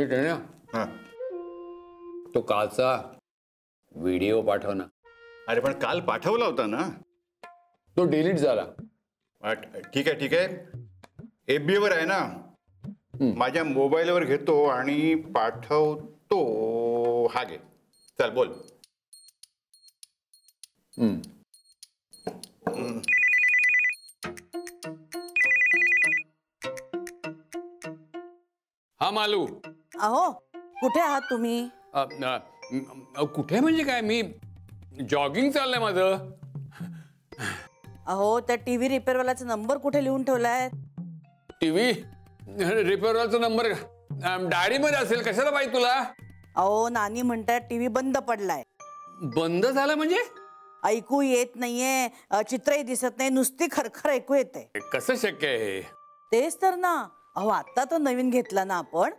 मी टेण्या हा तो कालचा व्हिडिओ पाठव ना. अरे पण काल पाठवला होता ना. तो डिलीट झाला. ठीक आहे ठीक आहे. FB वर आहे ना. माझ्या मोबाईलवर घेतो आणि पाठवतो. हा घे. चल बोल. हा मालू. अहो कुठे आहात तुम्ही? कुठे म्हणजे काय, मी जॉगिंग चाललंय माझं. अहो त्या टीव्ही रिपेअरवाल्याचा नंबर कुठे लिहून ठेवलाय? टीव्ही रिपेअरवाल्याचा नंबर डायरीमध्ये असेल. कशाला पाहिजे तुला? अहो नानी म्हणतात टीव्ही बंद पडलाय. बंद झाला म्हणजे? ऐकू येत नाहीये, चित्रही दिसत नाही, नुसती खरखर ऐकू येते. कसं शक्य आहे? तेच तर ना. अहो आता तो नवीन घेतला ना आपण,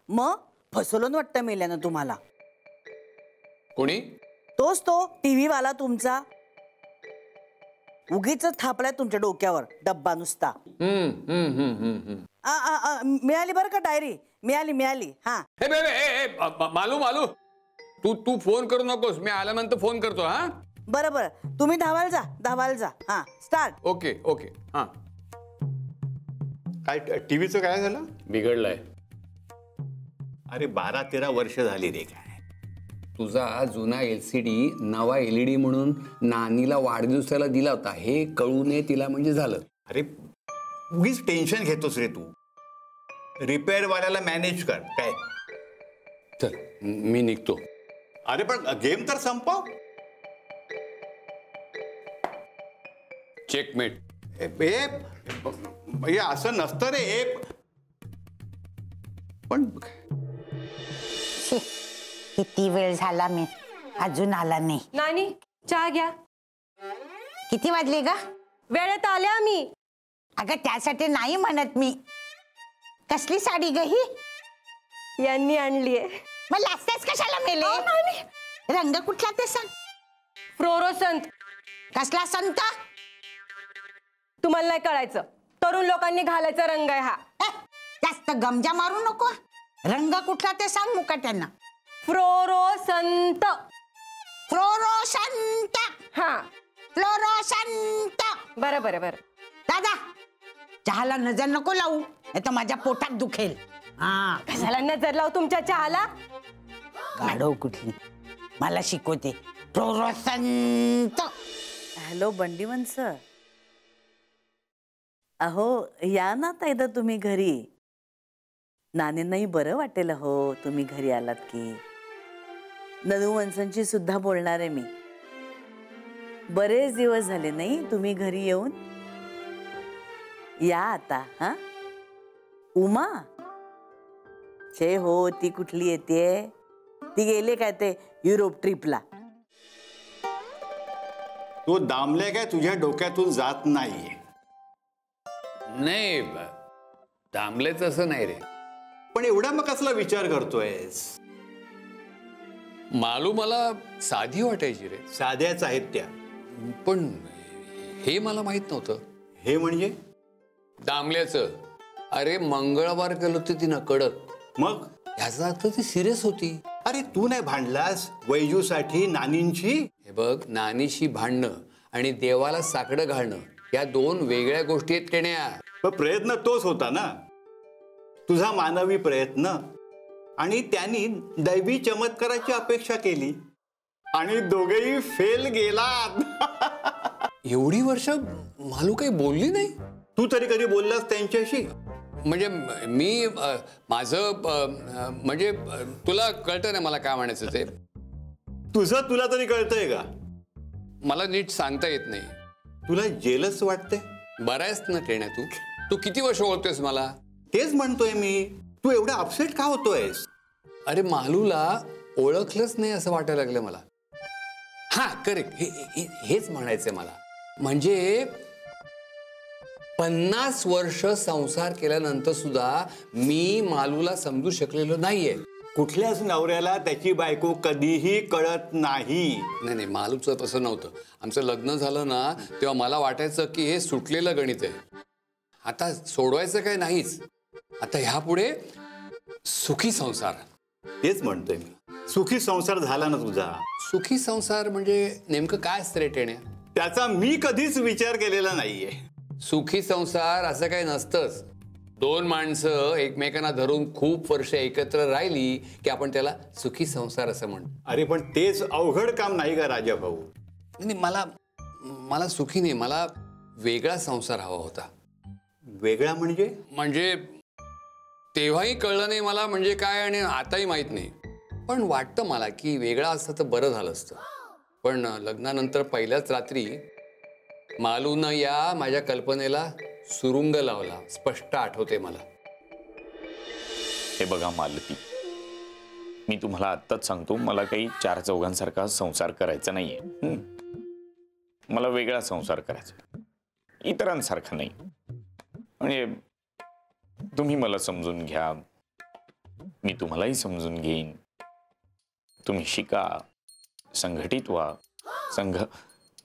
मग फसवलं वाटतं मेल्यानं तुम्हाला. कोणी? तोच तो टीव्ही वाला तुमचा. उगीच थापलाय तुमच्या डोक्यावर डब्बा नुसता. मिळाली बरं का डायरी? मिळाली. हा मालू मालू, तू फोन करू नकोस. मी आल्यानंतर फोन करतो. हा बरं तुम्ही धावायला जा. हा स्टार्ट. ओके. हा काय टीव्हीचं काय झालं? बिघडलंय. अरे 12-13 वर्ष झाली रे. काय तुझा जुना LCD नवा LED म्हणून नानीला वाढदिवसाला दिला होता हे कळू नये तिला म्हणजे झालं. अरे उगीच टेन्शन घेतोस रे तू. रिपेअर वाल्याला मॅनेज कर. काय चल मी निघतो. अरे पण गेम तर संपव. चेकमेट. हे असं नसतं रे. पण किती वेळ झाला मी अजून आला नाही. नानी चहा घ्या. किती वाजले ग? वेळेत आल्या मी. अगं त्यासाठी नाही म्हणत मी. कसली साडी ग ही? यांनी आणलीये. मग लाजतेस कशाला मेले? रंग कुठला ते सांग. फ्लोरोसंत. कसला संत? तुम्हाला नाही कळायचं. तरुण लोकांनी घालायचा रंग आहे हा. जास्त गमजा मारू नको. रंग कुठला ते सांग मुकाट्यांना. फ्लोरोसंत. फ्लोरोसंत. हा फ्लोरोसंत. बरं. दादा चहाला नजर नको लावू, नाही तर माझ्या पोटात दुखेल. हा कशाला नजर लावू तुमच्या चहाला? गाढव कुठली मला शिकवते. फ्लोरोसंत. हॅलो बंडीवन सर. अहो या ना ताईदा तुम्ही घरी. नानींनाही बरं वाटेल हो तुम्ही घरी आलात की. ननू वंसांची सुद्धा बोलणार आहे मी. बरेच दिवस झाले नाही तुम्ही घरी येऊन. या आता. हा उमा छे हो ती कुठली येते? ती गेले काय ते युरोप ट्रिपला. तो दामले काय तुझ्या डोक्यातून जात नाही. नाही दामलेच असं नाही रे. पण एवढा मग कसला विचार करतोयस? मालू मला साधी वाटायची रे. साध्याच आहेत त्या. पण हे मला माहित नव्हतं. हे म्हणजे दामल्याचं? अरे मंगळवार केलं होतं तिनं कडक. मग याचा अर्थ ती सिरियस होती. अरे तू नाही भांडलास वैजूसाठी नानींची? हे बघ, नानीशी भांडणं आणि देवाला साकडं घालणं या दोन वेगळ्या गोष्टी आहेत टेण्या. पण प्रयत्न तोच होता ना, तुझा मानवी प्रयत्न. आणि त्यांनी दैवी चमत्काराची अपेक्षा केली आणि दोघेही फेल गेलात. एवढी वर्ष मालू काही बोलली नाही. तू तरी कधी बोललास त्यांच्याशी? म्हणजे मी माझं म्हणजे तुला कळतं ना मला काय म्हणायचं ते. तुला तरी कळतंय का? मला नीट सांगता येत नाही. तुला जेलस वाटते? बरायस ना टेण्या तू. तू किती वर्ष ओळखतोयस मला? तेच म्हणतोय मी. तू एवढा अपसेट का होतोयस? अरे मालूला ओळखलंच नाही असं वाटायला लागलं मला. हा करेक्ट. हेच म्हणायचंय मला. म्हणजे 50 वर्ष संसार केल्यानंतर सुद्धा मी मालूला समजू शकलेलो नाहीये. कुठल्याच नवऱ्याला त्याची बायको कधीही कळत नाही. नाही मालूचं तसं नव्हतं. आमचं लग्न झालं ना तेव्हा मला वाटायचं की हे सुटलेलं गणित आहे. आता सोडवायचं काय नाहीच. आता ह्यापुढे सुखी संसार. तेच म्हणतोय मी. सुखी संसार झाला ना तुझा. सुखी संसार म्हणजे नेमकं काय असतं रे टेण्या? त्याचा मी कधीच विचार केलेला नाहीये. सुखी संसार असं काही नसतंच. दोन माणसं एकमेकांना धरून खूप वर्ष एकत्र राहिली की आपण त्याला सुखी संसार असं म्हणतो. अरे पण तेच अवघड काम नाही का राजा भाऊ? नाही, मला सुखी नाही, मला वेगळा संसार हवा होता. वेगळा म्हणजे? म्हणजे तेव्हाही कळलं नाही मला म्हणजे काय आणि आताही माहित नाही. पण वाटतं मला की वेगळा असतं तर बरं झालं असतं. पण लग्नानंतर पहिल्याच रात्री मालूनं या माझ्या कल्पनेला सुरुंग लावला. स्पष्ट आठवते मला. हे बघा मालती, मी तुम्हाला आत्ताच सांगतो, मला काही चार चौघांसारखा संसार करायचा नाहीये. मला वेगळा संसार करायचा, इतरांसारखा नाही. म्हणजे तुम्ही मला समजून घ्या, मी तुम्हालाही समजून घेईन. तुम्ही शिका, संघटित व्हा.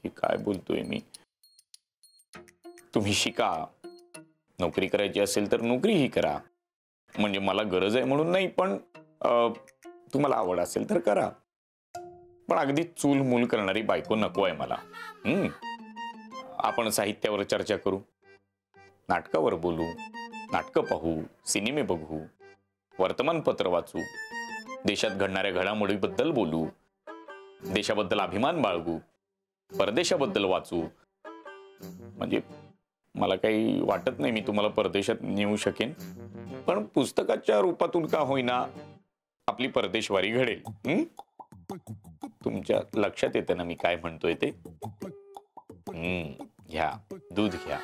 हे काय बोलतोय मी? तुम्ही शिका, नोकरी करायची असेल तर नोकरीही करा. म्हणजे मला गरज आहे म्हणून नाही, पण तुम्हाला आवड असेल तर करा. पण अगदी चूल मूल करणारी बायको नको आहे मला. आपण साहित्यावर चर्चा करू, नाटकावर बोलू, नाटकं पाहू, सिनेमे बघू, वर्तमानपत्र वाचू, देशात घडणाऱ्या घडामोडीबद्दल बोलू, देशाबद्दल अभिमान बाळगू, परदेशाबद्दल वाचू. म्हणजे मला काही वाटत नाही मी तुम्हाला परदेशात नेऊ शकेन, पण पुस्तकाच्या रूपातून का होईना आपली परदेशवारी घडेल. तुमच्या लक्षात येतं ना मी काय म्हणतोय ते? घ्या, दूध घ्या.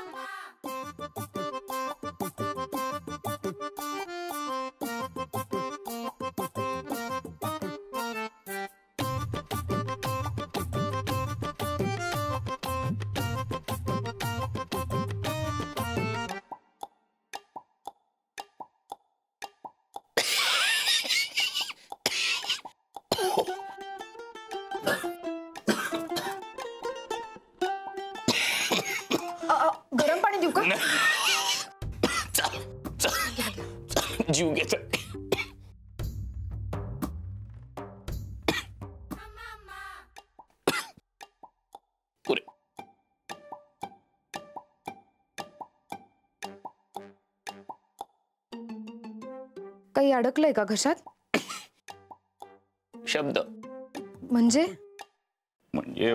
गरम पाणी देऊ का? जीव घ्यायचा. पुरे. काही अडकलंय का घशात? शब्द म्हणजे म्हणजे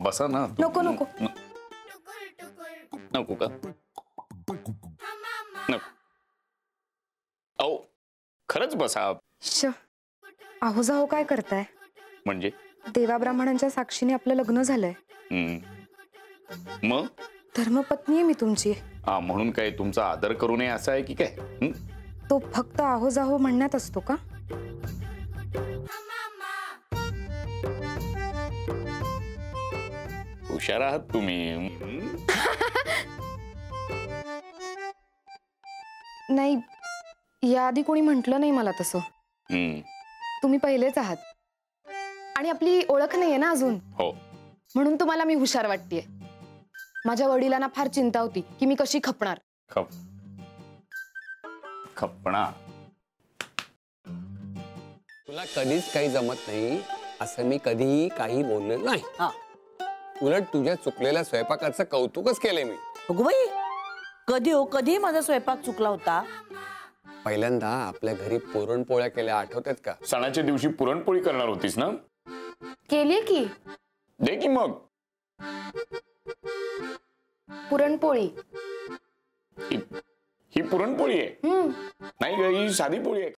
बसा ना. नको नको. नको का? नको. अहो खरंच बसा. आहो जाहो काय करताय? म्हणजे देवा ब्राह्मणांच्या साक्षीने आपलं लग्न झालंय. मग धर्मपत्नी आहे मी तुमची. म्हणून काय तुमचा आदर करू नये असं आहे की काय? तो फक्त आहो जाहो म्हणण्यात असतो का? हुशार आहात तुम्ही. नाही, याआधी कोणी म्हटलं नाही मला तसं. तुम्ही पहिलेच आहात आणि आपली ओळख नाहीये ना अजून. हो, म्हणून तुम्हाला मी हुशार वाटतेय. माझ्या वडिलांना फार चिंता होती की मी कशी खपणार. खपणार? तुला कधीच काही जमत नाही असं मी कधीही काही बोललेलं नाही. उलट तुझ्या चुकलेल्या स्वयंपाकाचं कौतुकच केलंय मी. अगो बाई, कधी माझा स्वयंपाक चुकला होता? पहिल्यांदा आपल्या घरी पुरणपोळ्या केल्या, आठवतात का? सणाच्या दिवशी पुरणपोळी करणार होतीस ना? केलीये की. दे की मग. पुरणपोळी ही पुरणपोळी आहे? नाही ग, ही साधी पोळी आहे.